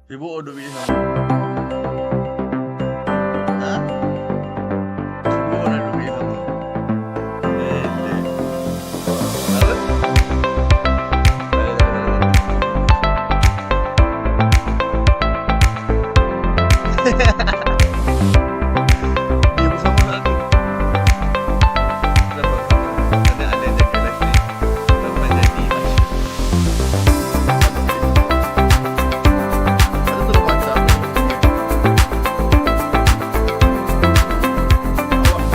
Ibu udah bisa. Hah? Ibu udah bisa. Lele. Apa? Ibu sama lagi. Kenapa? Karena ada yang jaga live nih. Kenapa jadi asyik? Ada tuh WhatsApp. Awak.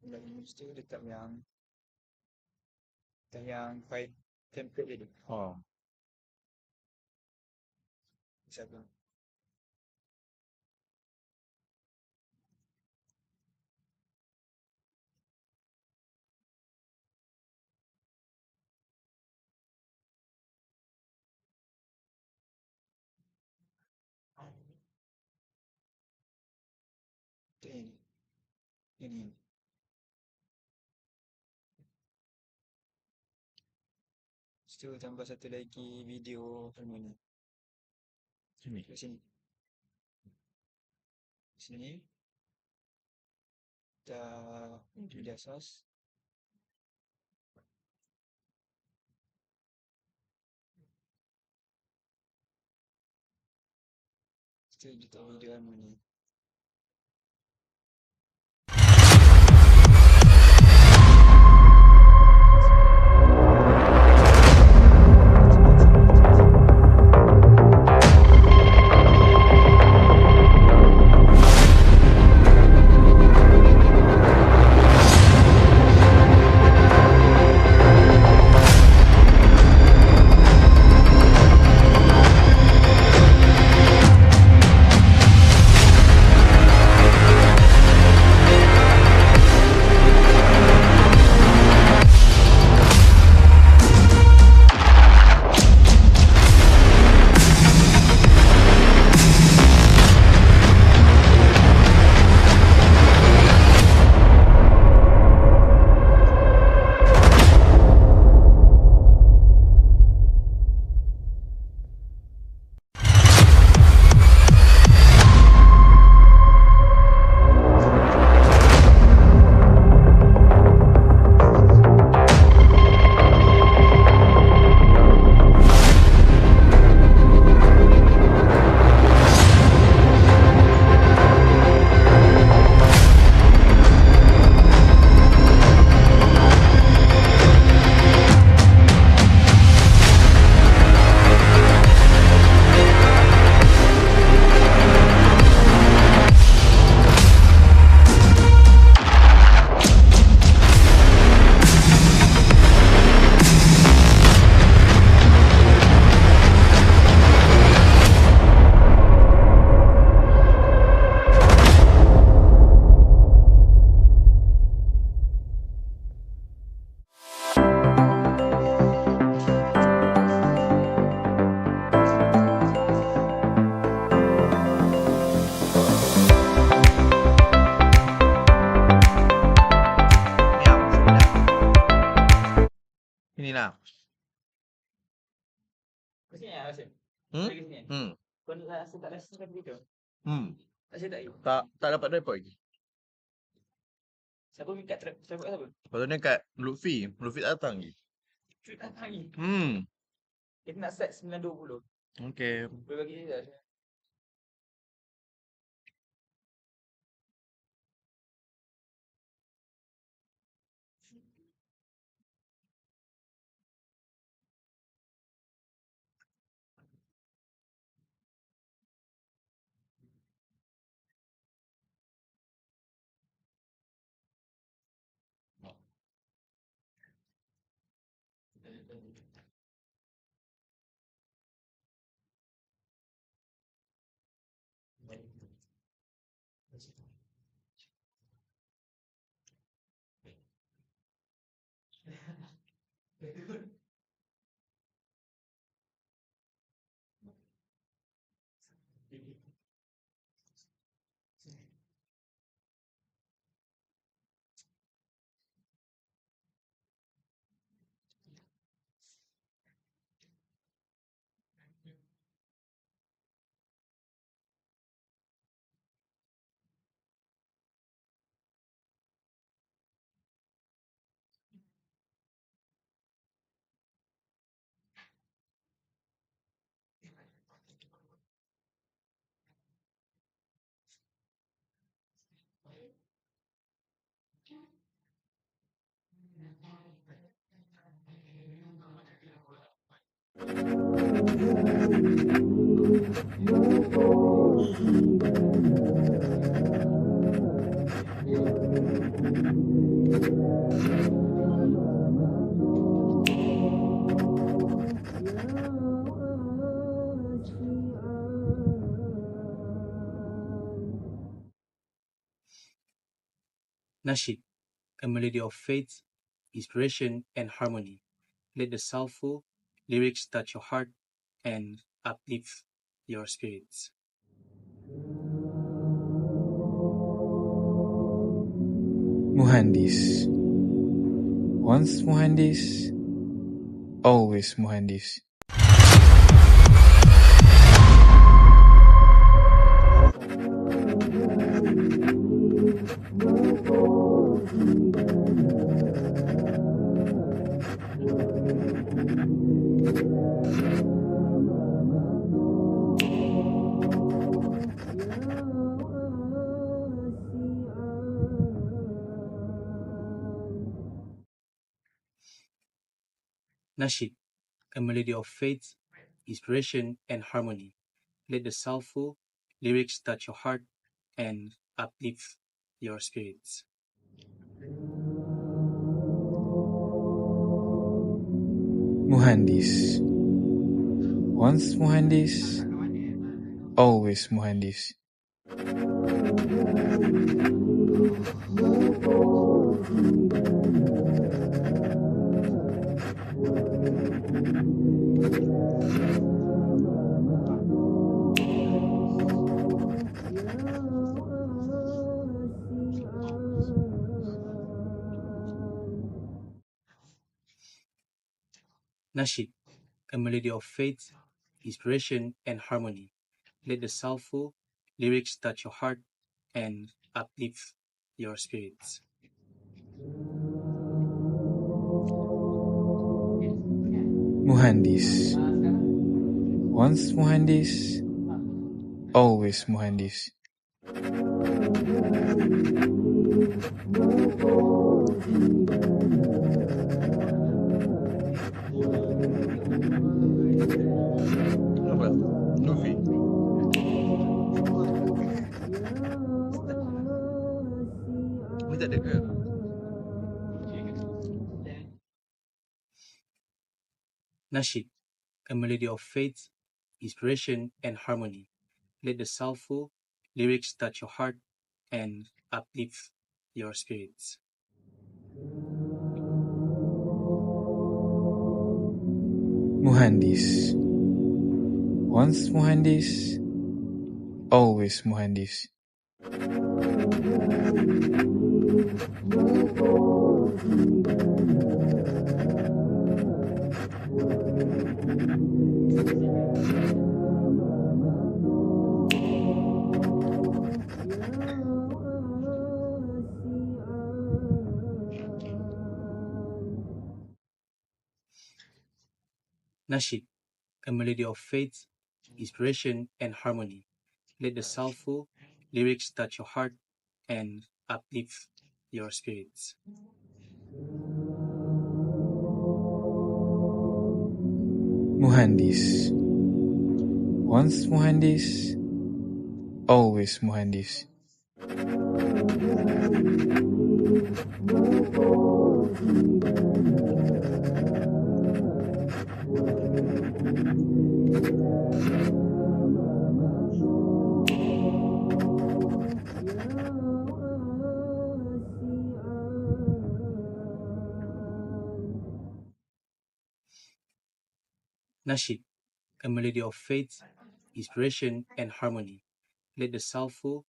Lepas tu dekat yang 5 template tadi. Oh. Siapa? Ini. Ini. Lepas tu tambah satu lagi video harmoni. Sini. Kat sini. Sini. Dah media source. Lepas tu letak video harmoni. Inilah. Macam ni lah rasa. Hmm? Lagi sini. Hmm. Kau rasa tak rasa kan begitu? Hmm. Rasa tak? Tak dapat tripod lagi. Siapa minta tripod siapa? Patutnya kat Lutfi. Lutfi tak datang lagi. Cuit tak lagi. Hmm. Kita nak set 9.20. Okay. Boleh bagi dia dah. Nasheed, a melody of faith, inspiration, and harmony. Let the soulful lyrics touch your heart and uplift your spirits. Muhandis. Once Muhandis, always Muhandis. Nasheed, a melody of faith, inspiration, and harmony. Let the soulful lyrics touch your heart and uplift your spirits. Muhandis. Once Muhandis, always Muhandis. Nasheed, a melody of faith, inspiration, and harmony. Let the soulful lyrics touch your heart and uplift your spirits. Muhandis. Once Muhandis, always Muhandis. Apa? Luffy. Ni tak ada ke? Nasheed, a melody of faith, inspiration, and harmony. Let the soulful lyrics touch your heart and uplift your spirits. Muhandis. Once Muhandis, always Muhandis. Nasheed, a melody of faith, inspiration, and harmony. Let the soulful lyrics touch your heart and uplift your spirits. Muhandis. Once Muhandis, always Muhandis. Nasheed, a melody of faith, inspiration, and harmony. Let the soulful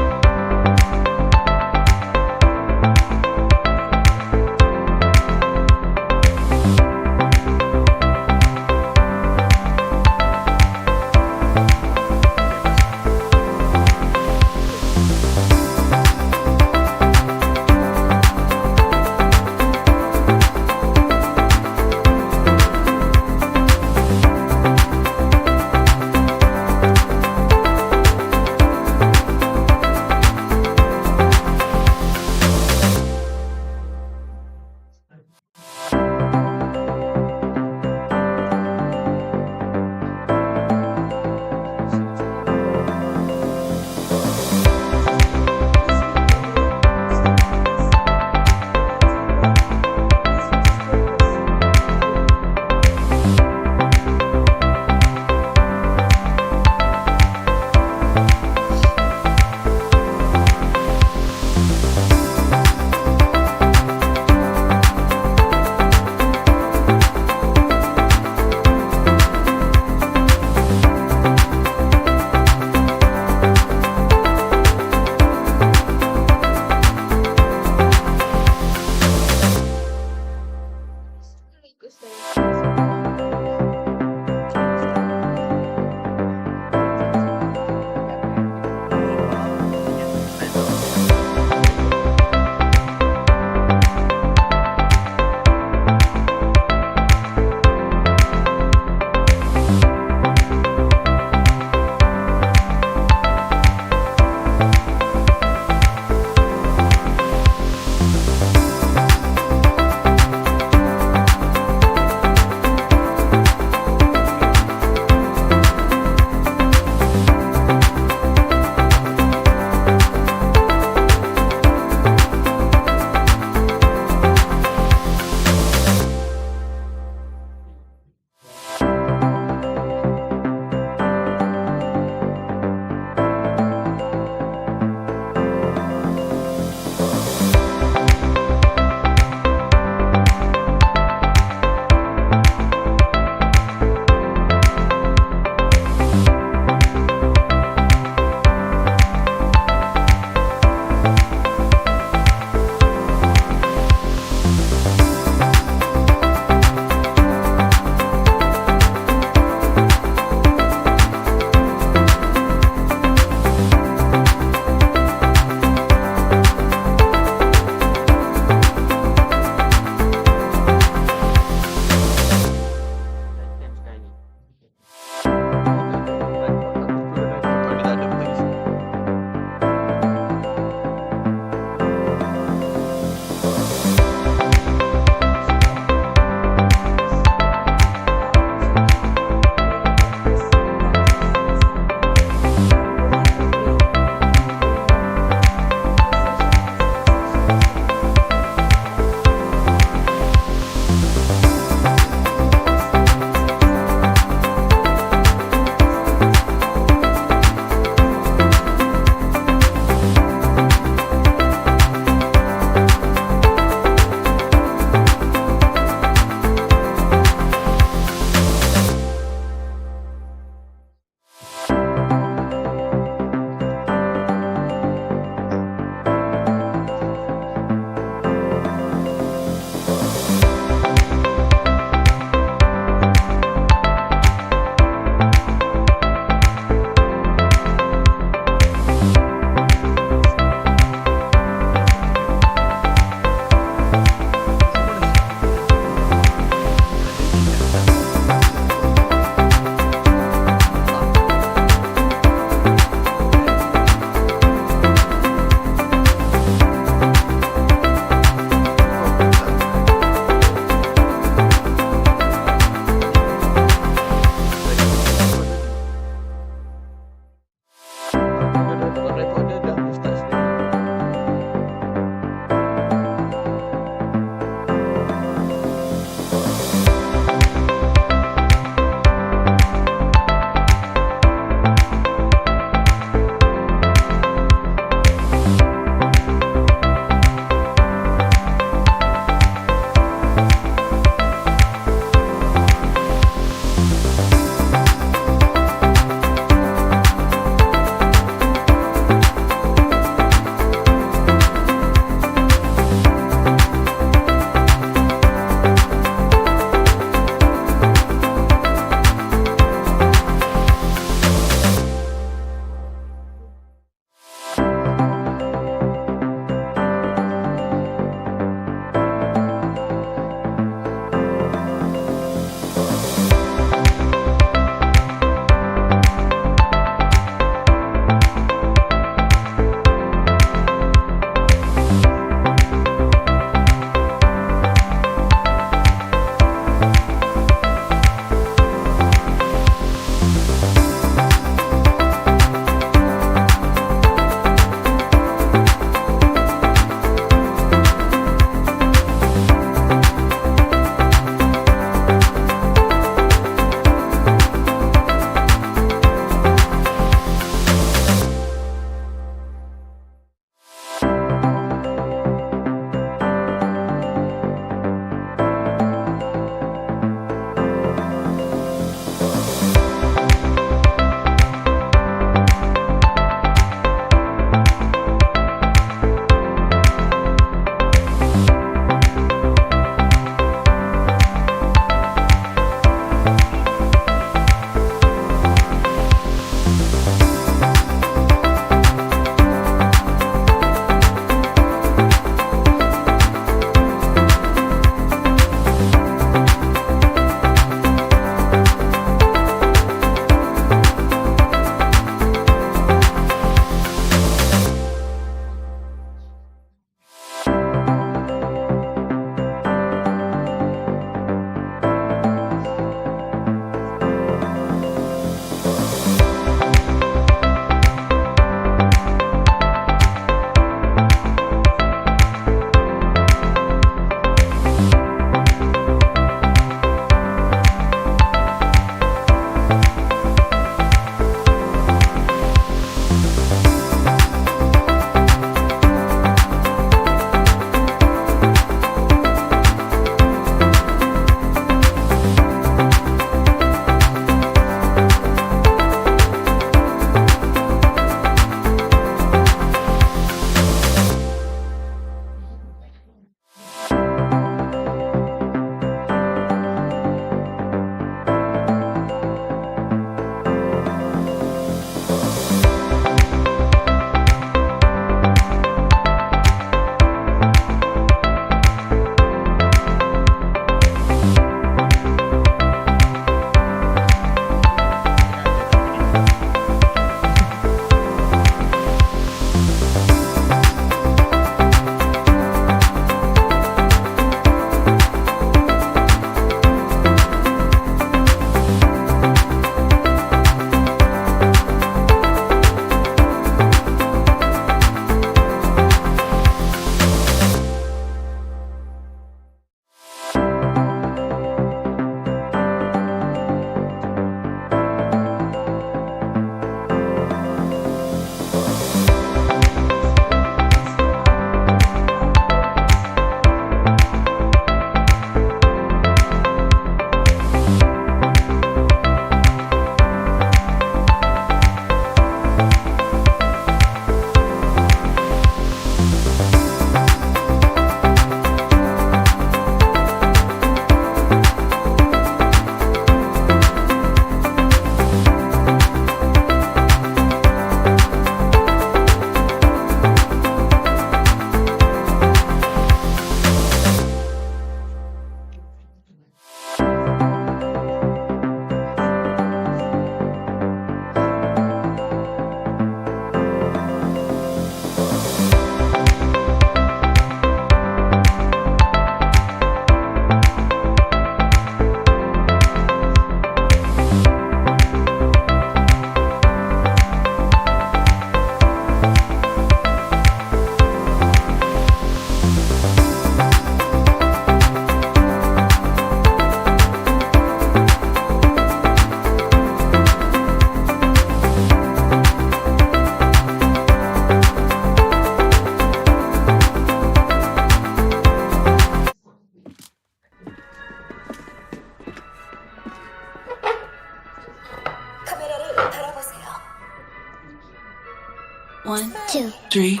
One, two, three.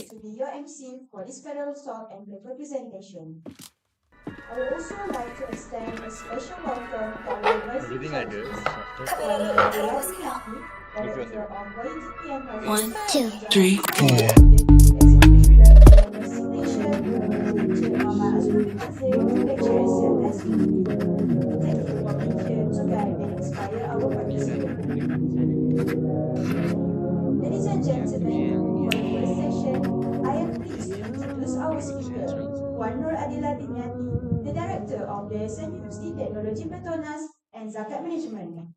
To be your MC for this federal talk and representation. I would also like to extend a special welcome to our rising Everything ada judges, instructor. Puan Mariani Yaki, Director of YGP and Project, One, two, and three. Deputy Executive Director of Resignation, Encik Muhammad Azruddin Nazil, Lecturer SVPD. Thank you for being here to guide and inspire our participants. Ladies and gentlemen, for the first session, I am pleased to introduce our speaker, Puan Nur Adila Dinyati, the Director of Yayasan Universiti Teknologi Petronas and Zakat Management.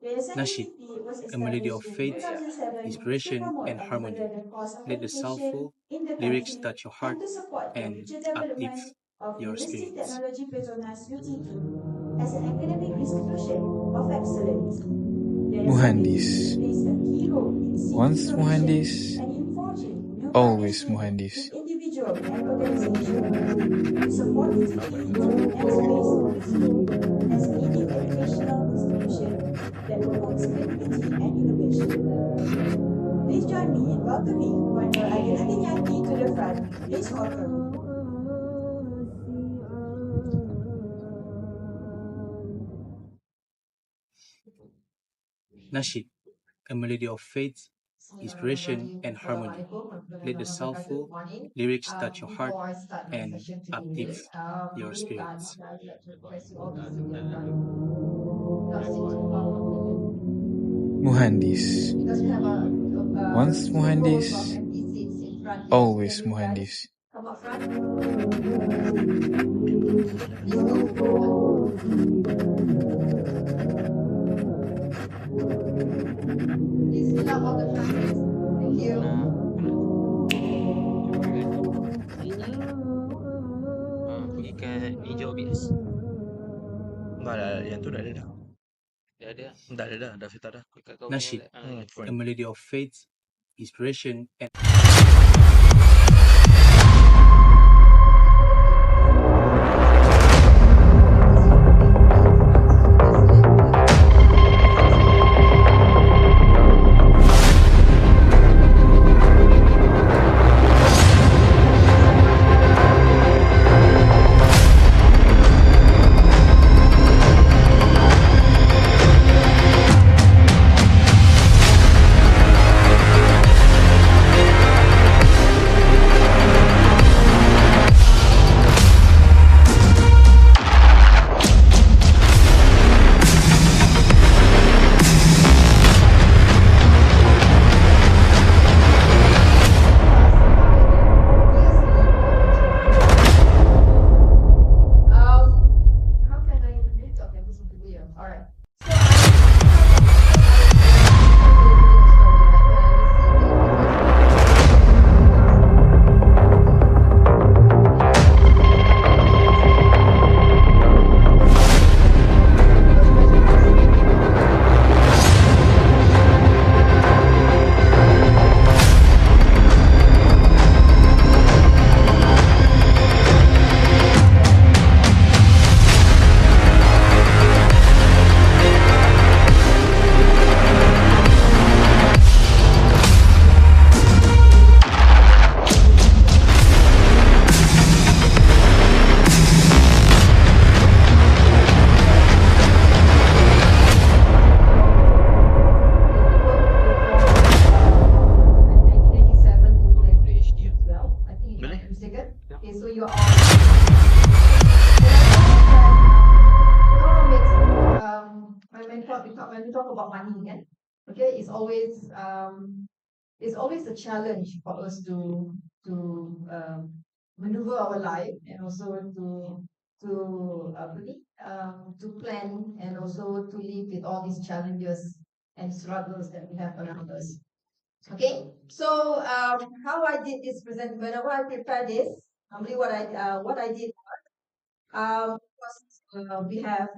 Yayasan Nasheed, UTP was a melody established of in faith, 2007 to inspiration, promote and and harmony. further the cause of Let the education soulful in the lyrics country touch your and heart to support the and future development uplift of your University spirits. Teknologi Petronas UTP as an academic institution of excellence. Yayasan Muhandis. UTP plays a key role in seeking Once provision Muhandis, and in forging new always partnerships Muhandis. with individuals and organizations. We support UTP to the next phase of its growth as a leading educational institution that promotes creativity and innovation. Please join me in welcoming Puan Nur Adila Dinyati to the front. Please welcome. Nasheed, a melody of faith, inspiration, and harmony. Let the soulful lyrics touch your heart Before I start my and session today, uplift your with that, spirits. I would like to request you all to sit your front. Not sit too far from Muhandis. because we have a Once two rows of Muhandis, empty seats in front here. So always can you guys Muhandis. come up front? Please go forward. Please fill up all the front seats. Thank you. Pergi kat meja OBS. Yang tu dah ada dah. Dah ada. Dah ada dah. Dah set dah. Kat kau punya Nasheed, yang a melody of faith, inspiration, and How can I introduce? Okay, this is the video. All right. Boleh? Okay, so you're all. Economics, when we talk about money, yeah, okay, it's always a challenge for us to maneuver our life and also to plan and also to live with all these challenges and struggles that we have around us. Okay, so how I did this present whenever I prepare this, normally what I did because we have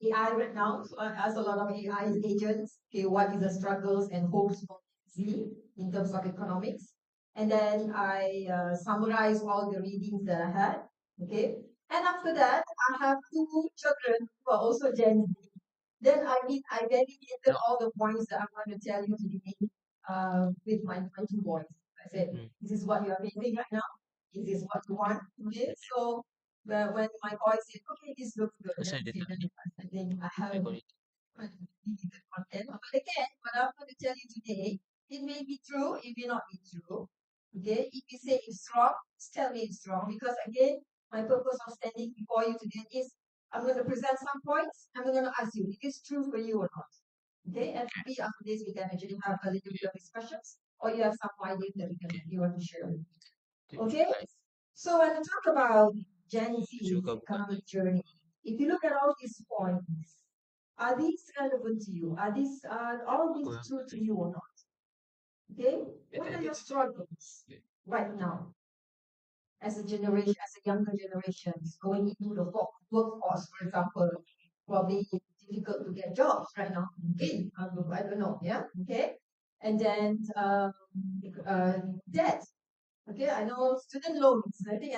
AI right now, so I asked a lot of AI agents, okay, what is the struggles and hopes for Z in terms of economics, and then I summarize all the readings that I had, okay, and after that I have two children who are also Gen Z. Then I validated all the points that I'm going to tell you today with my two boys. I said, this is what you are reading right now. This is what you want. Okay, so when my boy said, okay, this looks good, then I said, then I think I have quite really good content. But again, what I'm going to tell you today, it may be true, it may not be true. Okay, if you say it's wrong, just tell me it's wrong. Because again, my purpose of standing before you today is I'm going to present some points. I'm going to ask you if it's true for you or not. Okay, and maybe after this we can actually have a little bit of discussions, or you have some ideas that you want to share with me. Okay, so when I talk about Gen Z's economic journey, if you look at all these points, are these relevant to you? Are all these true to you or not? Okay, what are your struggles right now as a generation, as a younger generation going into the workforce, for example? Probably difficult to get jobs right now. Okay, I don't know. Yeah, okay, and then uh, debt. Okay, I know student loans. I think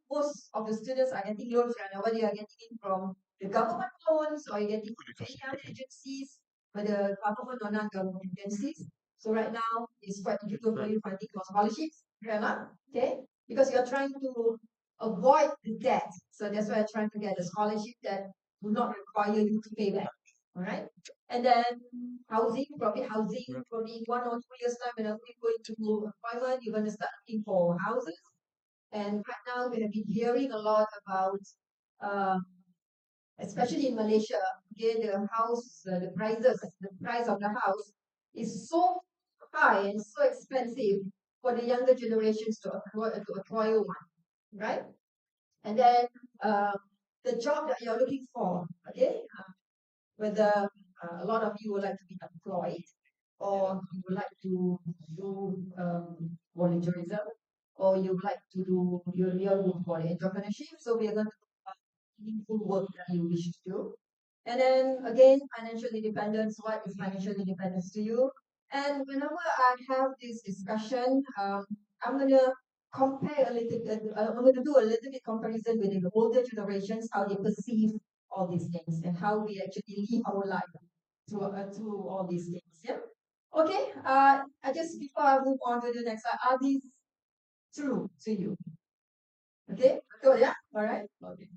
most of the students are getting loans right now. Whether you are getting it from the government loans or you're getting it from any other agencies, whether government or non-government agencies. So right now it's quite difficult for you finding your scholarships, right? Okay, because you're trying to avoid the debt. So that's why you're trying to get a scholarship that will not require you to pay back. All right. And then housing, probably 1 or 2 years time, when we go into employment, you're going to start looking for houses. And right now, we have been hearing a lot about, uh, especially in Malaysia, okay, the price of the house is so high and so expensive for the younger generations to acquire one, right? And then the job that you're looking for, okay, whether a lot of you would like to be employed or you would like to do volunteerism or you would like to do your work for entrepreneurship. So we are going to talk about meaningful work that you wish to do. And then again, financial independence. What is financial independence to you? And whenever I have this discussion, I'm gonna compare a little bit. I'm gonna do a little bit comparison with the older generations, how they perceive all these things and how we actually live our life through all these things. Yeah. Okay. I just before I move on to the next slide, are these true to you? Okay. Good. Yeah. All right. Okay.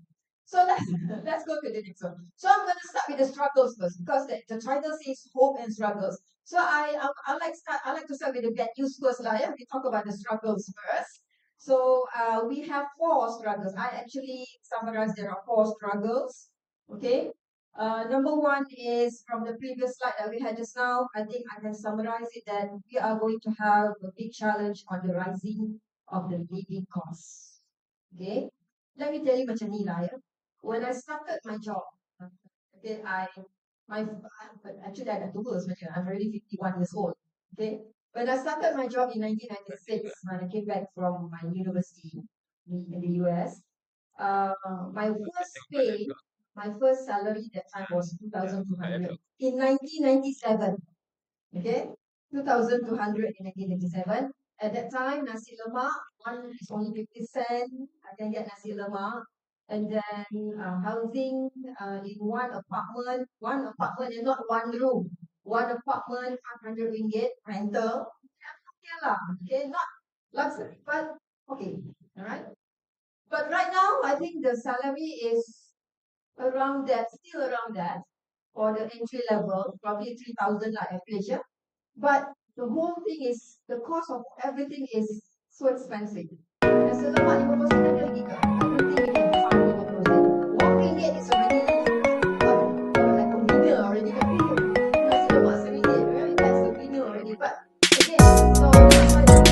So let's go to the next one. So I'm going to start with the struggles first because the title says hope and struggles. So I like to start with the bad news first, lah. Yeah, we talk about the struggles first. So we have 4 struggles. I actually summarized there are 4 struggles. Okay. Number 1 is from the previous slide that we had just now. I think I can summarize it that we are going to have a big challenge on the rising of the living costs. Okay. Let me tell you macam ni lah, ya. When I started my job, okay, actually I dah tua sebenarnya. I'm already 51 years old. Okay. When I started my job in 1996, when I came back from my university in the US, my first pay, my first salary that time was 2,200 in 1997. Okay, 2,200 in 1997. At that time, nasi lemak, one is only 50 cents. I can get nasi lemak. And then housing in one apartment and not one room. One apartment, 500 ringgit rental. Okay lah, okay, not luxury, but okay, all right. But right now, I think the salary is around that, still around that, for the entry level, probably 3,000 like average, yeah? But the whole thing is, the cost of everything is so expensive. Nasi lemak 50% ada lagi ke? I don't think we can find 50%. RM1 is already like a meal already. Nasi lemak RM1, right? That's a meal already. But again, so that's why the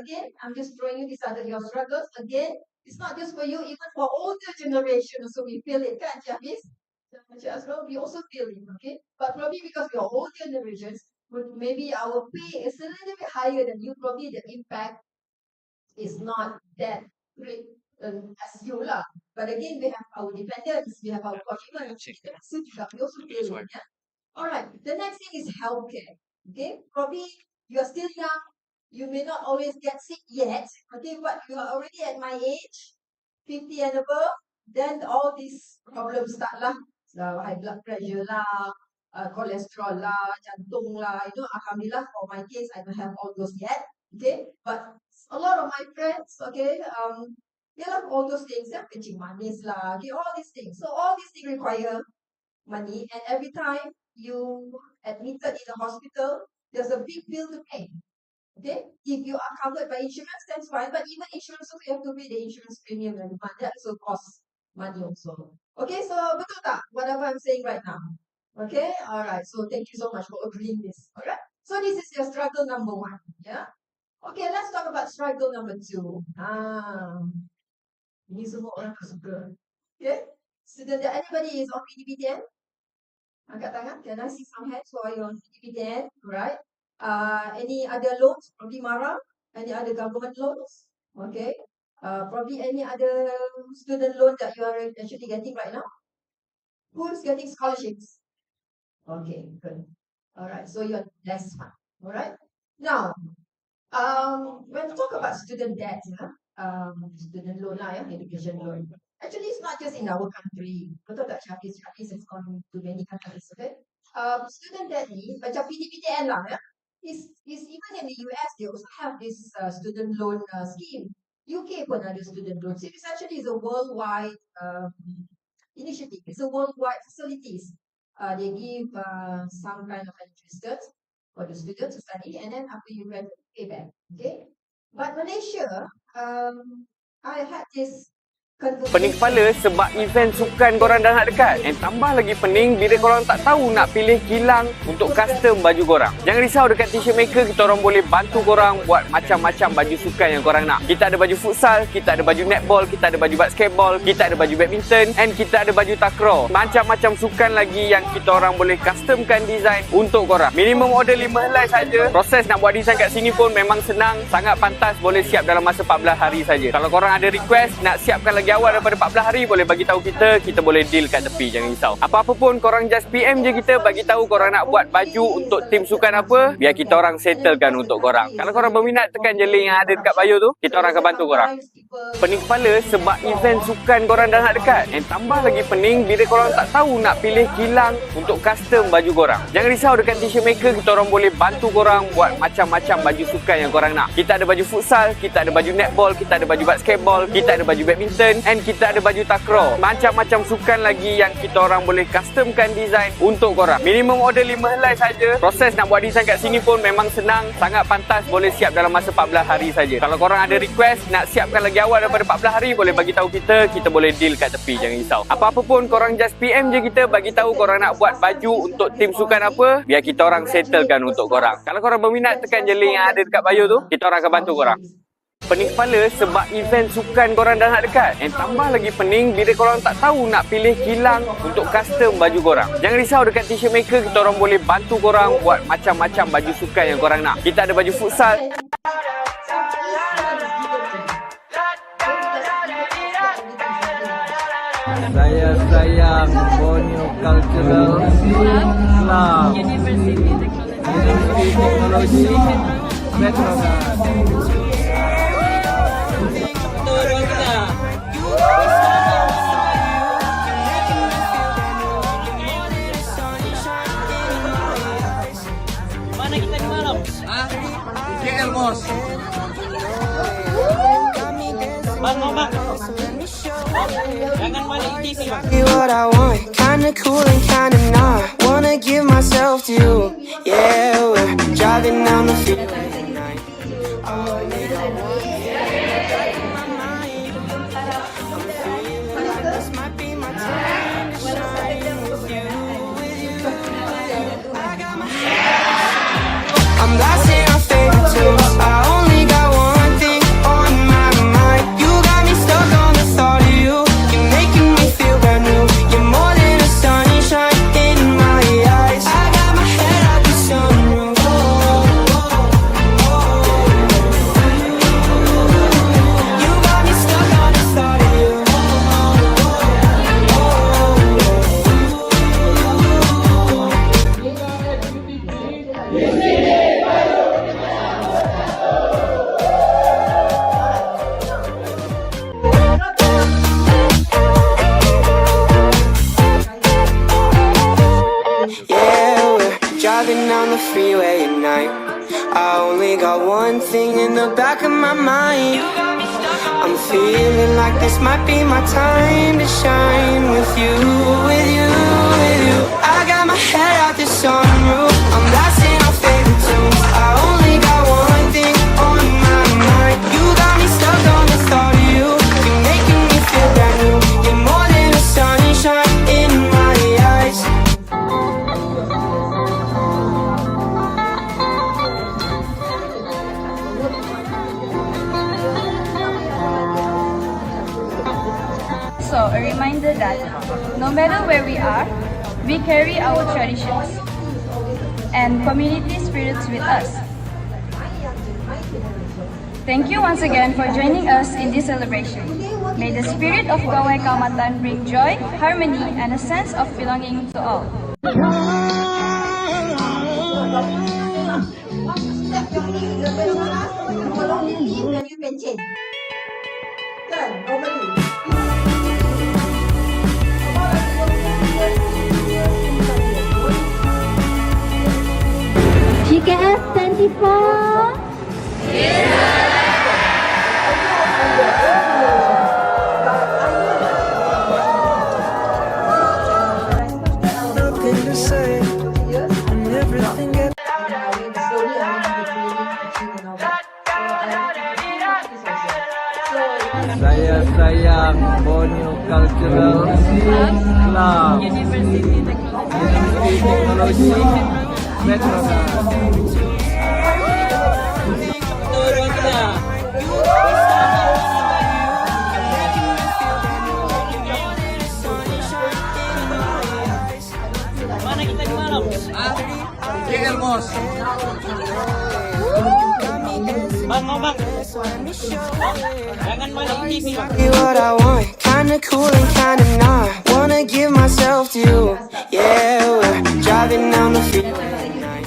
again, I'm just throwing you these other your struggles. Again, it's not just for you, even for older generation. So we feel it, can't you, Miss? As well, we also feel it, okay? But probably because we are older generations, maybe our pay is a little bit higher than you. Probably the impact is not that great as you lah. But again, we have our dependents, we have our commitments. So we also feel it, yeah? Alright, the next thing is healthcare. Okay, probably you are still young, you may not always get sick yet, okay, but you are already at my age, 50 and above, then all these problems start lah. So high blood pressure lah, cholesterol lah, jantung lah, alhamdulillah for my case, I don't have all those yet, okay, but a lot of my friends, okay, all those things, kencing manis lah, okay, all these things. So all these things require money, and every time you admitted in the hospital, there's a big bill to pay. Okay, if you are covered by insurance, that's fine. But even insurance also, you have to pay the insurance premium every month. That also costs money also. Okay, so betul tak whatever I'm saying right now? Okay, alright. So thank you so much for agreeing this. Alright. So this is your struggle number 1. Yeah. Okay, let's talk about struggle number 2. Ini semua orang suka. Okay. Student, anybody is on PDPTN? Angkat tangan. Can I see some hands who are on PDPTN? Right. Any other loans? Probably Mara. Any other government loans? Okay. Probably any other student loan that you are actually getting right now? Who's getting scholarships? Okay, good. Alright, so you're less fun. Alright. Now, when we talk about student debt, student loan lah, education loan. Actually, it's not just in our country. Betul tak, Syafis? Syafis has gone to many countries, okay? Student debt ni, macam PDPTN lah, is even in the US, they also have this student loan scheme. UK pun ada student loan. So it's actually a worldwide initiative. It's a worldwide facilities. They give some kind of interest for the students to study, and then after you graduate, pay back. Okay? But Malaysia, I had this Pening kepala sebab event sukan korang dah nak dekat. And tambah lagi pening bila korang tak tahu nak pilih kilang untuk custom baju korang. Jangan risau, dekat T-shirt maker kita orang boleh bantu korang buat macam-macam baju sukan yang korang nak. Kita ada baju futsal, kita ada baju netball, kita ada baju basketball, kita ada baju badminton, and kita ada baju takraw. Macam-macam sukan lagi yang kita orang boleh customkan design untuk korang. Minimum order 5 helai saja. Proses nak buat design kat sini pun memang senang, sangat pantas, boleh siap dalam masa 14 hari saja. Kalau korang ada request nak siapkan lagi awal daripada 14 hari, boleh bagi tahu kita boleh deal kat tepi, jangan risau. Apa-apa pun korang just PM je kita, bagi tahu korang nak buat baju untuk tim sukan apa, biar kita orang settlekan untuk korang. Kalau korang berminat, tekan je link yang ada dekat bio tu, kita orang akan bantu korang. Pening kepala sebab event sukan korang dah nak dekat. And tambah lagi pening bila korang tak tahu nak pilih kilang untuk custom baju korang. Jangan risau, dekat T-shirt maker kita orang boleh bantu korang buat macam-macam baju sukan yang korang nak. Kita ada baju futsal, kita ada baju netball, kita ada baju basketball, kita ada baju badminton, and kita ada baju takraw. Macam-macam sukan lagi yang kita orang boleh customkan design untuk korang. Minimum order 5 helai saja. Proses nak buat design kat sini pun memang senang, sangat pantas, boleh siap dalam masa 14 hari saja. Kalau korang ada request nak siapkan lagi awal daripada 14 hari, boleh bagi tahu kita boleh deal kat tepi, jangan risau. Apa-apa pun korang just PM je kita, bagi tahu korang nak buat baju untuk tim sukan apa, biar kita orang settlekan untuk korang. Kalau korang berminat, tekan je link yang ada dekat bio tu, kita orang akan bantu korang. Pening kepala sebab event sukan korang dah nak dekat. And tambah lagi pening bila korang tak tahu nak pilih kilang untuk custom baju korang. Jangan risau, dekat T-shirt maker kita orang boleh bantu korang buat macam-macam baju sukan yang korang nak. Kita ada baju futsal. Saya sayang Borneo Cultural Club University Teknologi Petronas. Mana kita di malam? KL Bos. Bang, jangan balik TV, bang. What I want, kinda cool and kinda not. Wanna give myself to you. Yeah, we're driving down the field. I'm lost in our favorite tunes. I only got one driving down the freeway at night. I only got one thing in the back of my mind. I'm feeling like this might be my time to shine with you, with you, with you. I got my head out the sunroof, I'm blasting our favorite tunes. I only got one thing on my mind. You got me stuck on the thought of you. You're making me feel brand new. You're more than a sunshine in my eyes. So, a reminder that no matter where we are, we carry our traditions and community spirits with us. Thank you once again for joining us in this celebration. May the spirit of Gawai Kaumatan bring joy, harmony, and a sense of belonging to all. GKS 24. Nothing to say, and everything gets Saya sayang Borneo Cultural Club University Teknologi Petronas. Turun kita. Mana kita di malam? GL Mos. Bang, mau bang. Jangan malam TV bang. be what I want, kinda cool and kinda not. Wanna give myself to you. Yeah, we're driving down the freeway at night.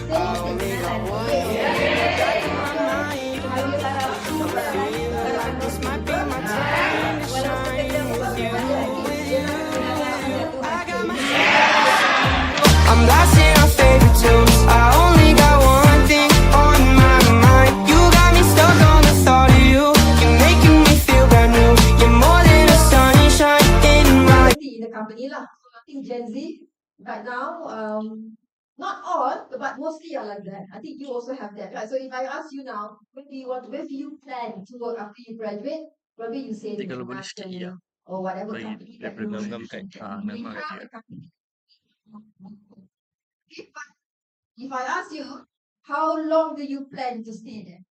I only got one thing in my mind. I'm feeling like this might be my time to shine with you, with you, with you. I got my I'm blasting our favorite tunes. I only got one thing on my mind. You got me stuck on the thought of you. You're making me feel brand new. You're more than a sunshine in my in the company lah. So I think Gen Z right now, not all, but mostly are like that. I think you also have that, right? So if I ask you now, where do you plan to work after you graduate? Probably you say Kalau boleh sikit, ya. or whatever Bagi company dia that you program kat we nama have dia. a company. If I ask you, how long do you plan to stay there?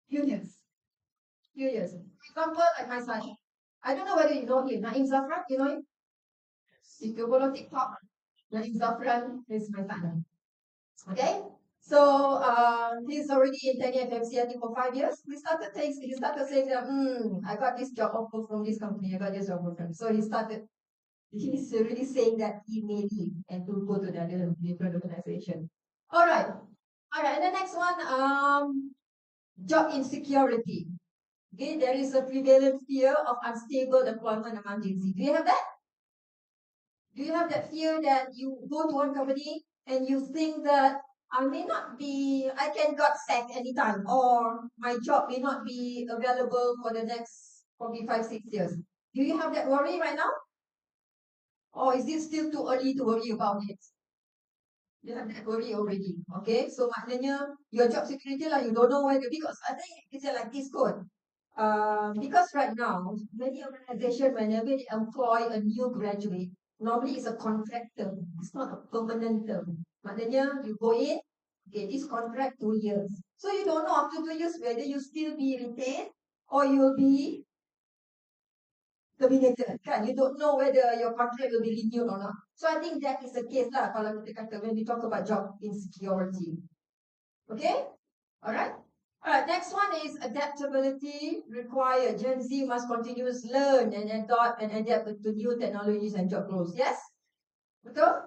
Few years. Few years. For example, like my son. I don't know whether you know him. Naim Zafran, you know him? If you follow TikTok, Naim Zafran is my son. Okay? So he's already in 10 FMC, I think, for 5 years. He started saying that, I got this job offer from this company, I got this job offer. So he's already saying that he may leave and to go to the other different organization. Alright. And the next one, job insecurity. Okay, there is a prevalent fear of unstable employment among Gen Z. Do you have that? Do you have that fear that you go to one company and you think that I can got sacked anytime, or my job may not be available for the next probably 5-6 years? Do you have that worry right now? Or is it still too early to worry about it? You have that worry already. Okay, so maknanya your job security lah, you don't know whether, because I think it's like this code. Because right now, many organizations, whenever they employ a new graduate, normally it's a contract term. It's not a permanent term. Maknanya you go in, okay, this contract 2 years. So you don't know after 2 years whether you still be retained or you'll be terminated. Kan? You don't know whether your contract will be renewed or not. So I think that is the case lah kalau kita kata when we talk about job insecurity. Okay? Alright? Alright, next one is adaptability required. Gen Z must continuously learn and adapt to new technologies and job roles. Yes? Betul?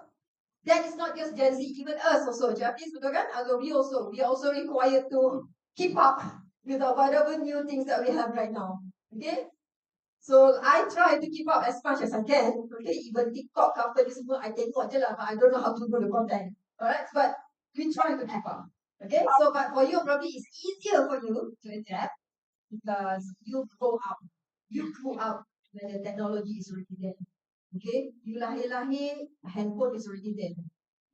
That is not just Gen Z, even us also. Japanese, betul kan? We are also required to keep up with whatever new things that we have right now. Okay? So I try to keep up as much as I can. Okay, even TikTok after this semua I tengok je lah, but I don't know how to do the content. Alright, but we try to keep up. Okay, so but for you probably it's easier for you to adapt because you grow up. You grew up when the technology is already there. Okay, you lahir-lahir, handphone is already there.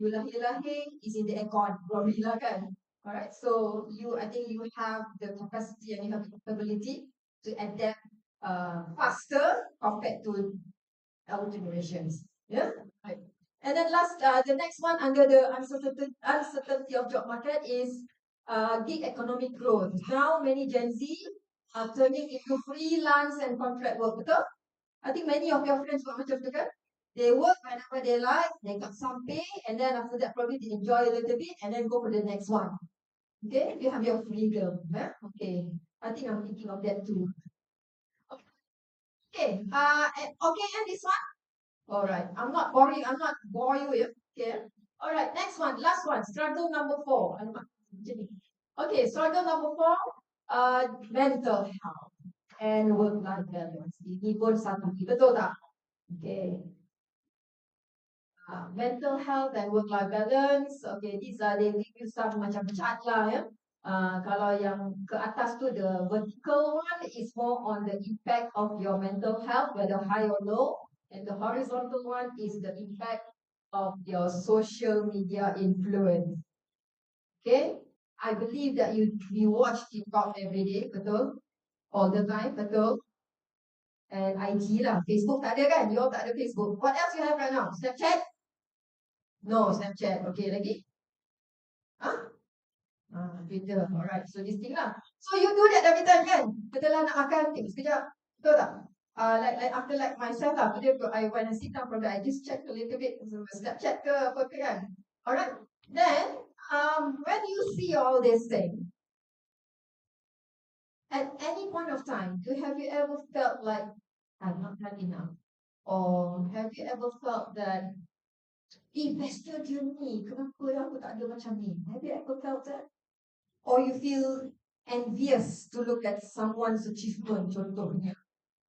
You lahir-lahir is in the aircon, probably lah kan. Alright, so I think you have the capacity and you have the capability to adapt faster compared to our generations. Yeah, right. And then the next one under the uncertainty of job market is gig economic growth. Now many Gen Z are turning into freelance and contract work. Betul? I think many of your friends buat macam tu kan? They work whenever they like, they got some pay, and then after that probably they enjoy a little bit and then go for the next one. Okay, you have your freedom. Okay, I think I'm thinking of that too. Okay, and this one. All right, I'm not boring. I'm not bore you. Okay. All right, next one, last one. Struggle number 4. Okay, struggle number 4. Mental health and work-life balance. Ini pun satu, betul tak? Okay. Mental health and work-life balance. Okay, these are they give you some macam chart lah ya. Kalau yang ke atas tu the vertical one is more on the impact of your mental health, whether high or low, and the horizontal one is the impact of your social media influence. Okay, I believe that you watch TikTok every day, betul? All the time, betul? And IG lah, Facebook tak ada kan? You all tak ada Facebook. What else you have right now? Snapchat? No, Snapchat. Okay, lagi? Huh? Twitter. Alright, so this thing lah. So you do that every time kan? Betul lah nak makan, tengok sekejap. Betul tak? Like after like myself lah, when I sit down from there, I just check a little bit, Snapchat ke apa ke kan? Alright, then when you see all these things, at any point of time, have you ever felt like I'm not done enough? Or have you ever felt that investor dia ni, kenapa aku tak ada macam ni? Have you ever felt that? Or you feel envious to look at someone's achievement, contohnya?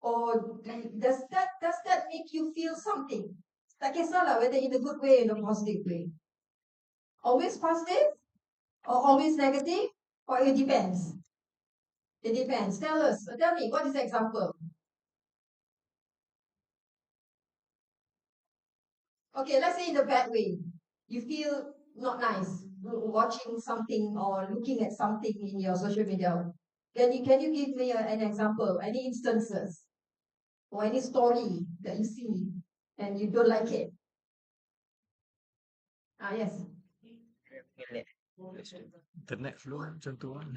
Or does that make you feel something? Tak kisahlah whether in a good way or in a positive way. Always positive? Or always negative? Or it depends? It depends. Tell me, what is the example? Okay, let's say in a bad way. You feel not nice watching something or looking at something in your social media. Can you give me an example? Any instances or any story that you see and you don't like it? Yes. Internet flow macam tu kan.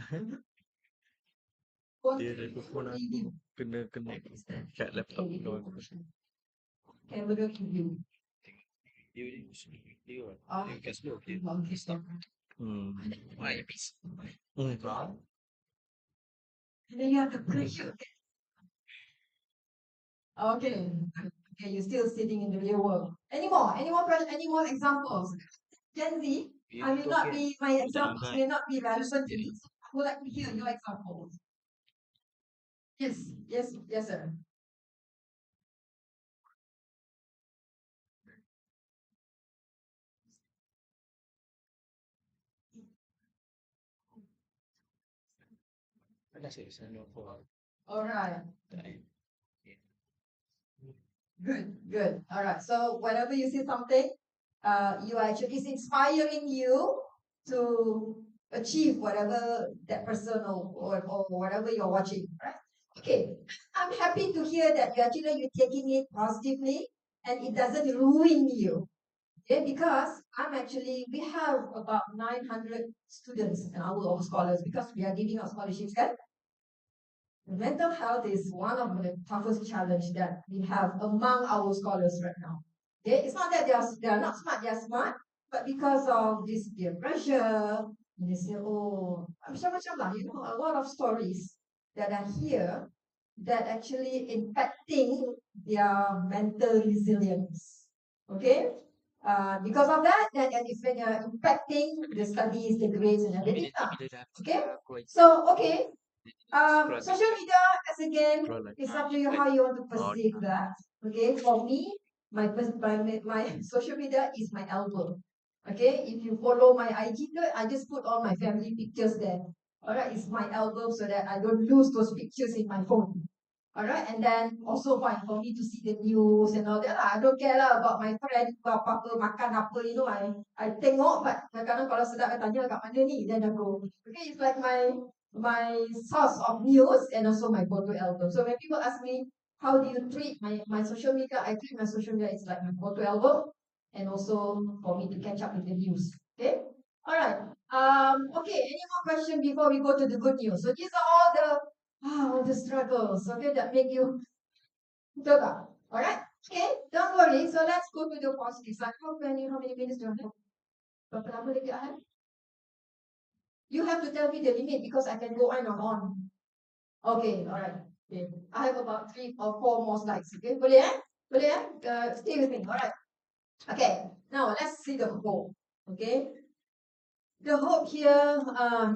Dia dari phone aku kena connect kat laptop tu. Camera review. Kat slow. Why? And then you have to pressure. Okay. Okay, you're still sitting in the real world. Any more examples? Gen Z, my examples may not be relevant to you. I would like to hear your examples. Yes, sir. All right. Good. All right. So whenever you see something, it's inspiring you to achieve whatever that person or whatever you're watching, right? Okay. I'm happy to hear that you're taking it positively and it doesn't ruin you. Okay, because we have about 900 students and our scholars because we are giving out scholarships, right? Mental health is one of the toughest challenge that we have among our scholars right now. Okay? It's not that they are not smart, they are smart, but because of this peer pressure, they say, oh, macam-macam lah, a lot of stories that are here that actually impacting their mental resilience. Okay? Because of that, then it's been impacting the studies, the grades, and everything. Okay? So, okay. Social media, as again, Scroll like it's up to you how you want to perceive that. Okay, for me, my social media is my album. Okay, if you follow my IG, I just put all my family pictures there. Alright, it's my album so that I don't lose those pictures in my phone. Alright, and then also fine for me to see the news and all that lah. I don't care lah about my friend apa-apa makan apa, you know, I tengok, but kadang-kadang kalau sedap I tanya kat mana ni, then I go. Okay, it's like my source of news and also my photo album. So when people ask me how do you treat my social media, I treat my social media it's like my photo album and also for me to catch up with the news. Okay, alright. Okay, any more question before we go to the good news? So these are all the struggles, okay, that make you betul tak? Alright, okay, don't worry. So let's go to the positive side. How many minutes do I have? Berapa lama lagi I have? You have to tell me the limit because I can go on and on. Okay, alright. Okay. I have about 3 or 4 more slides. Okay, boleh eh? Boleh eh? Stay with me. Alright. Okay, now let's see the hope. Okay, the hope here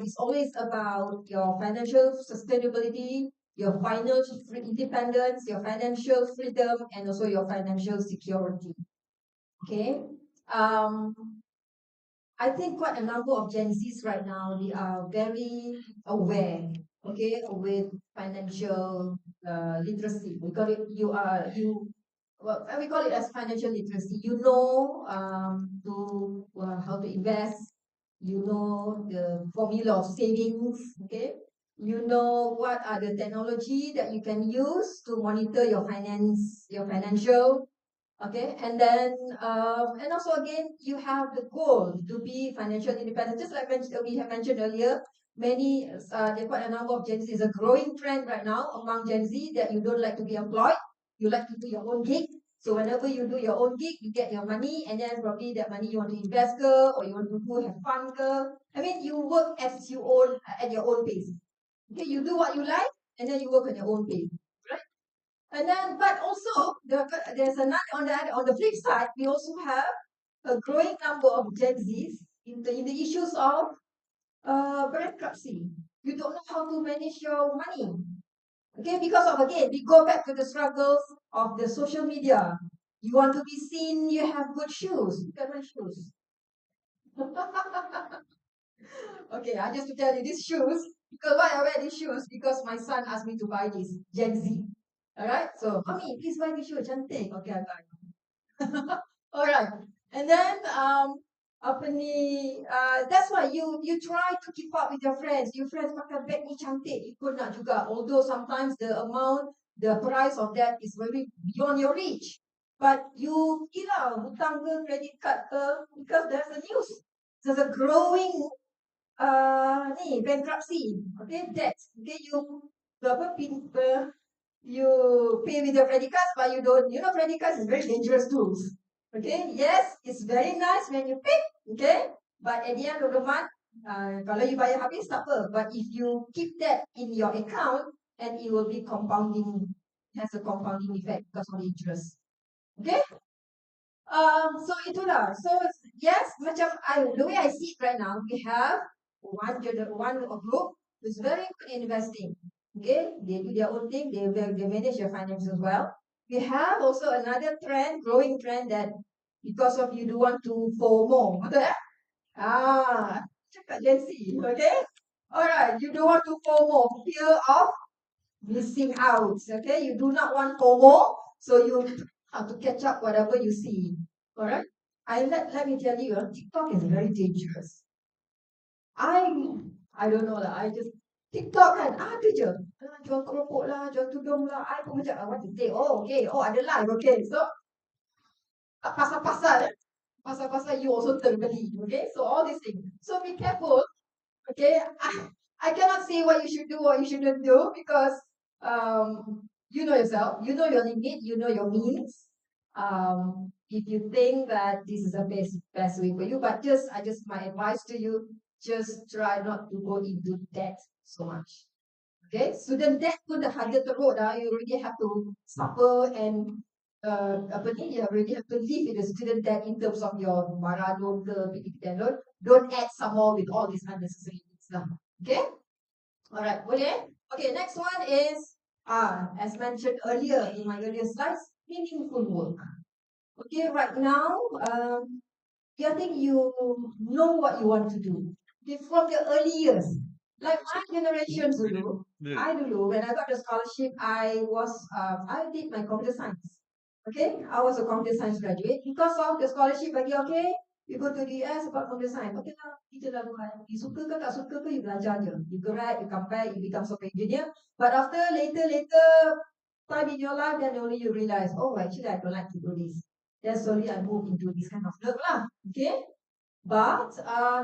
is always about your financial sustainability, your financial independence, your financial freedom, and also your financial security. Okay. I think quite a number of Gen Zs right now, they are very aware, okay, with financial literacy. We call it we call it as financial literacy. You know how to invest. You know the formula of savings, okay. You know what are the technology that you can use to monitor your financial. Okay, and then and also again, you have the goal to be financially independent. Just like we have mentioned earlier, there are quite a number of Gen Z. It's a growing trend right now among Gen Z that you don't like to be employed. You like to do your own gig. So whenever you do your own gig, you get your money, and then probably that money you want to invest, or you want to have fun. I mean, you work as you own at your own pace. Okay, you do what you like, and then you work on your own pace. And then, but also there's another on the flip side, we also have a growing number of Gen Zs in the issues of bankruptcy. You don't know how to manage your money. Okay, because of again, we go back to the struggles of the social media. You want to be seen, you have good shoes. Look at my shoes. Okay, I just to tell you these shoes, because why I wear these shoes? Because my son asked me to buy this Gen Z. Alright, so mommy, please buy me shoe, cantik. Okay, I buy. Alright, and then that's why you try to keep up with your friends. Your friends pakai bag ni cantik, ikut nak juga. Although sometimes the price of that is very beyond your reach. But you hutang ke, credit card ke, because there's a news. There's a growing bankruptcy. Okay, debt. Okay, you pay with your credit cards, but you don't. You know, credit cards is very dangerous tools. Okay, yes, it's very nice when you pay. Okay, but at the end of the month, kalau you bayar habis tak apa. But if you keep that in your account, and it will be compounding. It has a compounding effect because of the interest. Okay. So itulah. So yes, the way I see it right now, we have one group who's very good in investing. Okay, they do their own thing. They manage their finances well. We have also another growing trend that because of you do want to FOMO, betul ya? Cakap Gen Z, okay? Alright, you do want to FOMO, fear of missing out. Okay, you do not want FOMO, so you have to catch up whatever you see. Alright, let me tell you, TikTok is very dangerous. I don't know lah. I just TikTok kan ada je. Jual keropok lah, jual tudung lah. I pun macam I want to say, oh okay, oh ada live, okay. So pasal-pasal you also terbeli, okay. So all these things. So be careful, okay. I cannot say what you should do, what you shouldn't do because you know yourself, you know your limit, you know your means. If you think that this is the best way for you, but my advice to you, just try not to go into debt so much. Okay, student debt pun dah harga teruk dah. You already have to suffer and you already have to live with the student debt in terms of your barang loan ke, PTPTN loan. Don't add some more with all these unnecessary things lah. Okay, alright, boleh? Okay, next one is, as mentioned earlier in my earlier slides, meaningful work. Okay, right now, I think you know what you want to do. Okay, from your early years, like my generation dulu, when I got the scholarship, I did my computer science. Okay, I was a computer science graduate because of the scholarship bagi, okay, you go to the US about computer science. Okay lah, kita lah buat. You suka ke tak suka ke, you belajar je. You grad, you come back, you become software engineer. But after later time in your life, then only you realize, oh, actually I don't like to do this. Then slowly I move into this kind of work lah. Okay. But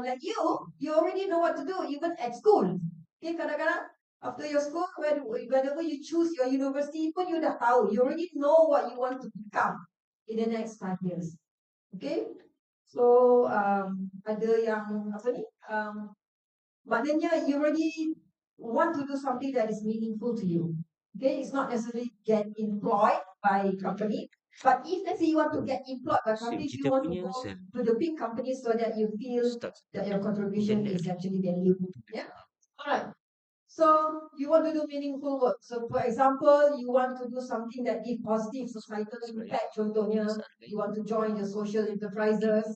like you already know what to do even at school. Okay, kadang-kadang after your school, whenever you choose your university pun you dah tahu. You already know what you want to become in the next 5 years. Okay. So ada yang apa ni? Maknanya you already want to do something that is meaningful to you. Okay, it's not necessarily get employed by company, but if let's say you want to get employed by companies, you want to go to the big companies so that you feel that your contribution is actually valued. Yeah. All right. So you want to do meaningful work. So for example, you want to do something that gives positive societal impact. Contohnya, you want to join the social enterprises.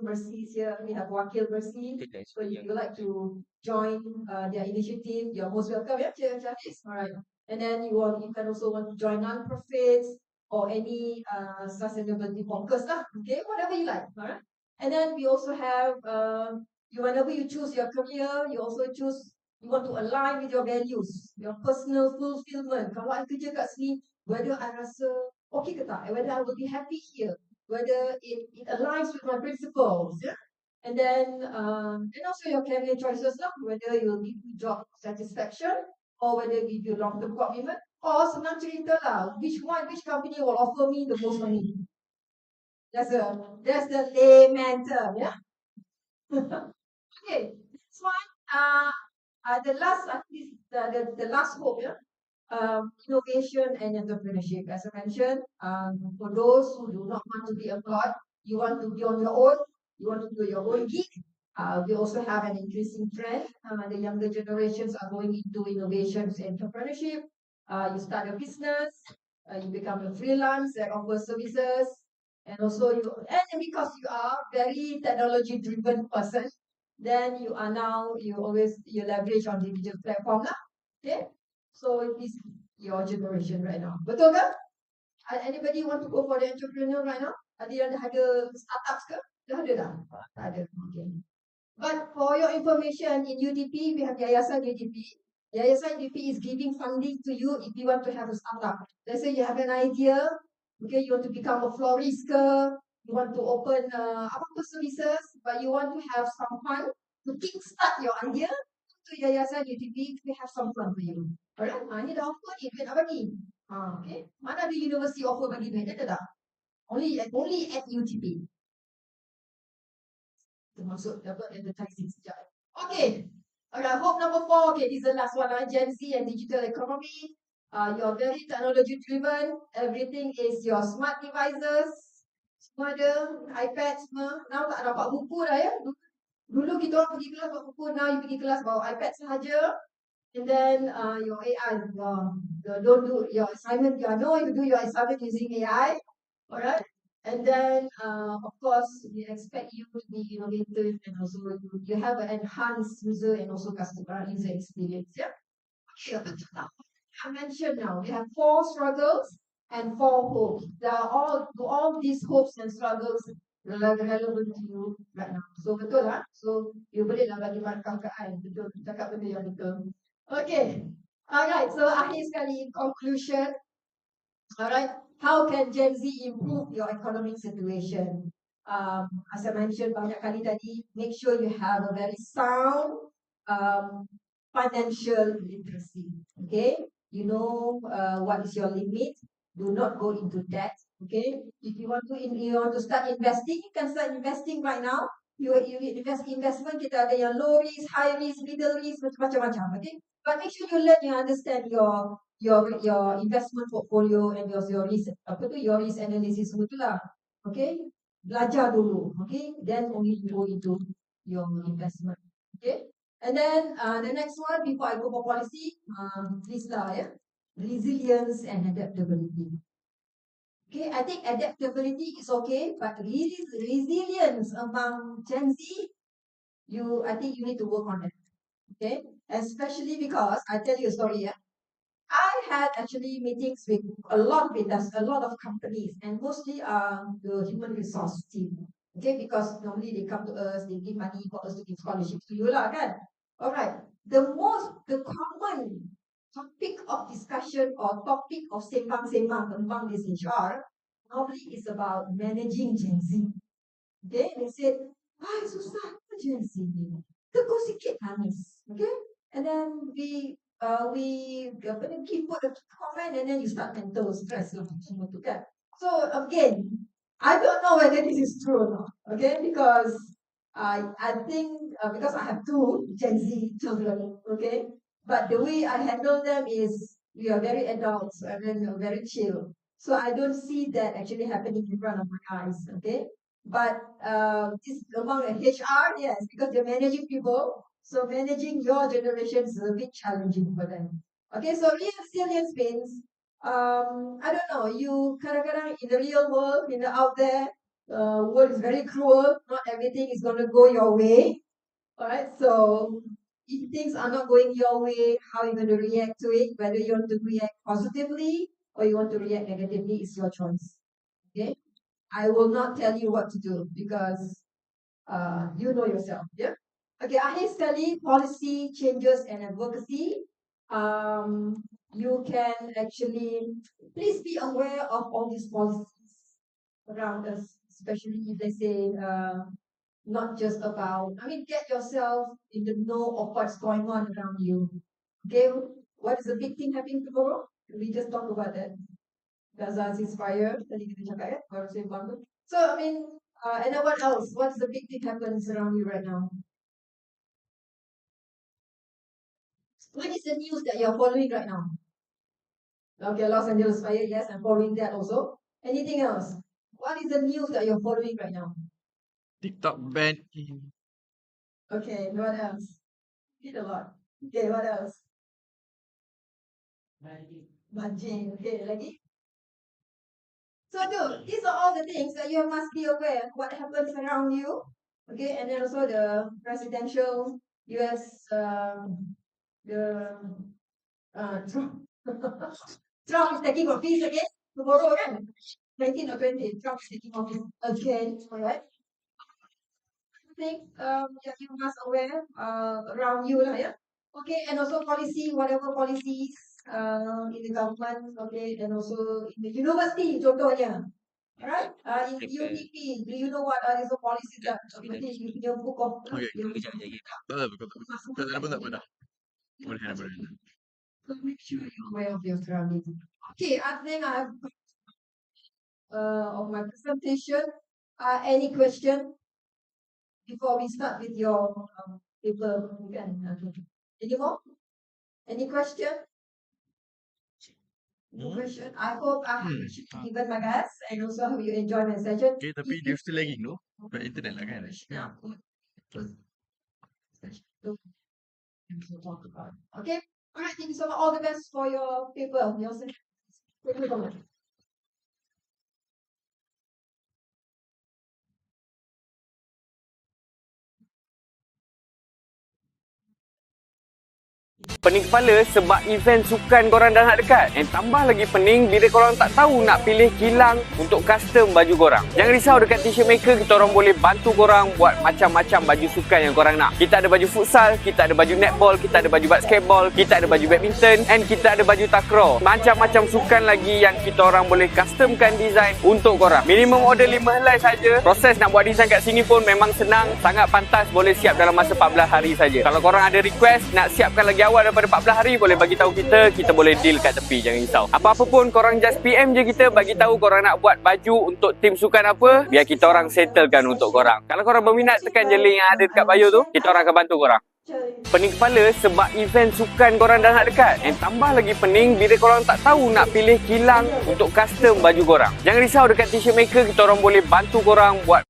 Overseas here, we have Wakil Bersih. So if you like to join their initiative, you're most welcome. Yeah, all right. And then you can also want to join non-profits or any sustainability focus lah. Okay, whatever you like. All right. And then we also have whenever you choose your career, you also choose. You want to align with your values, your personal fulfillment. Kalau I kerja kat sini, whether I rasa okay ke tak, whether I will be happy here, whether it aligns with my principles, yeah. And then and also your career choices lah, whether it will give you job satisfaction or whether it give you long-term commitment, or senang cerita lah, which company will offer me the most money. That's the layman term, yeah. Okay, this one, the last hope, yeah, innovation and entrepreneurship. As I mentioned, for those who do not want to be employed, you want to be on your own, you want to do your own gig. We also have an increasing trend. The younger generations are going into innovations and entrepreneurship. You start a business, you become a freelance that offers services, and also and because you are very technology driven person, then you leverage on digital platform lah. Okay, so this is your generation right now. Betul ke? Anybody want to go for the entrepreneur right now? Ada yang dah ada startups ke? Dah ada dah? Tak ada. Okay. But for your information, in UDP, we have Yayasan UDP. Yayasan UDP is giving funding to you if you want to have a startup. Let's say you have an idea, okay, you want to become a florist ke, you want to open apa-apa services, but you want to have some fund to kickstart your idea, to Yayasan UDP, we have some fund for you. Alright, ini dah offer ni, duit nak bagi. Okay, mana ada university offer bagi duit, ada tak? Only at UTP. Termasuk advertising sekejap. Okay. Alright, hope number 4. Okay, this is the last one. Gen Z and digital economy. You're very technology driven. Everything is your smart devices. Semua ada. iPad semua. Now tak dapat buku dah ya. Dulu kita orang pergi kelas bawa buku. Now you pergi kelas bawa iPad sahaja. And then your AI. Don't do your assignment. You know you do your assignment using AI. Alright. And then, of course, we expect you to be innovative and also you have an enhanced user and also customer user experience. Yeah. Okay, I mentioned now we have 4 struggles and 4 hopes. All these hopes and struggles relevant to you right now. So betul lah. So you boleh lah bagi markah ke I. Betul. Cakap benda yang betul. Okay. Alright. So akhir sekali, in conclusion. Alright, how can Gen Z improve your economic situation? As I mentioned banyak kali tadi, make sure you have a very sound financial literacy. Okay, you know what is your limit. Do not go into debt. Okay, if you want to start investing, you can start investing right now. You investment, kita ada yang low risk, high risk, middle risk, macam-macam. Okay, but make sure you learn and understand your investment portfolio and your risk your risk analysis semua tu lah. Okay, belajar dulu. Okay, then only you go into your investment. Okay, And then the next one, before I go for policy, this lah, yeah, resilience and adaptability. Okay, I think adaptability is okay, but really resilience among Gen Z, I think you need to work on it. Okay, especially because I tell you a story. Yeah, I had actually meetings with a lot of companies, and mostly the human resource team. Okay, because normally they come to us, they give money for us to give scholarships to you lah, kan? Alright, the common topic of discussion or topic of sembang-sembang tentang this HR normally is about managing Gen Z. Okay, they said, susah Gen Z ni. Tegur sikit nangis. Okay, and then we put a comment and then you start mental stress lah semua tu kan. So again, I don't know whether this is true or not. Okay, because I think because I have 2 Gen Z children. Okay, but the way I handle them is we are very adults and then we are very chill. So I don't see that actually happening in front of my eyes. Okay, but this among the HR, yes, because they're managing people. So managing your generation is a bit challenging for them. Okay, so resilience means, I don't know, you kadang-kadang in the real world, out there, world is very cruel. Not everything is going to go your way. Alright, so if things are not going your way, how are you going to react to it? Whether you want to react positively or you want to react negatively is your choice. Okay, I will not tell you what to do because you know yourself. Yeah. Okay, akhir sekali, policy changes and advocacy. You can actually, please be aware of all these policies around us, especially if they say, not just about, get yourself in the know of what's going on around you. Okay, what is the big thing happening tomorrow? We just talk about that. Gaza ceasefire, tadi kita cakap ya, baru saya bangun. So, and then what else? What's the big thing happens around you right now? What is the news that you're following right now? Okay, Los Angeles fire, yes, I'm following that also. Anything else? What is the news that you're following right now? TikTok ban. Okay, what else? Eat a lot. Okay, what else? Banjir. Okay, lagi? So, these are all the things that you must be aware of what happens around you. Okay, and then also the presidential US, Trump. Trump is taking office again tomorrow, kan? 19 or 20. Trump is taking office again. Alright. I think that you must aware around you lah, yeah. Okay, and also policy, whatever policies in the government, okay, and also in the university, contohnya. Alright, in UTP, do you know what are these policies that you punya book of? Okay, tak ada pun tak apa dah. Boleh. So make sure you're aware of your surroundings. Okay, I think I have of my presentation. Any question before we start with your paper? Any more? Any question? No question. I hope I have given my best and also hope you enjoy my session. Okay, tapi dia still lagging tu. Buat internet lah kan? Okay. Alright, thank you so much. All the best for your paper. Pening kepala sebab event sukan korang dah nak dekat. And tambah lagi pening bila korang tak tahu nak pilih kilang untuk custom baju korang. Jangan risau, dekat T-shirt maker kita orang boleh bantu korang buat macam-macam baju sukan yang korang nak. Kita ada baju futsal, kita ada baju netball, kita ada baju basketball, kita ada baju badminton, and kita ada baju takraw. Macam-macam sukan lagi yang kita orang boleh customkan design untuk korang. Minimum order 5 helai saja. Proses nak buat design kat sini pun memang senang, sangat pantas, boleh siap dalam masa 14 hari saja. Kalau korang ada request nak siapkan lagi awal daripada 14 hari, boleh bagi tahu kita boleh deal kat tepi, jangan risau. Apa-apa pun korang just PM je kita, bagi tahu korang nak buat baju untuk tim sukan apa, biar kita orang settlekan untuk korang. Kalau korang berminat, tekan je link yang ada dekat bio tu, kita orang akan bantu korang. Pening kepala sebab event sukan korang dah nak dekat. And tambah lagi pening bila korang tak tahu nak pilih kilang untuk custom baju korang. Jangan risau, dekat T-shirt maker kita orang boleh bantu korang buat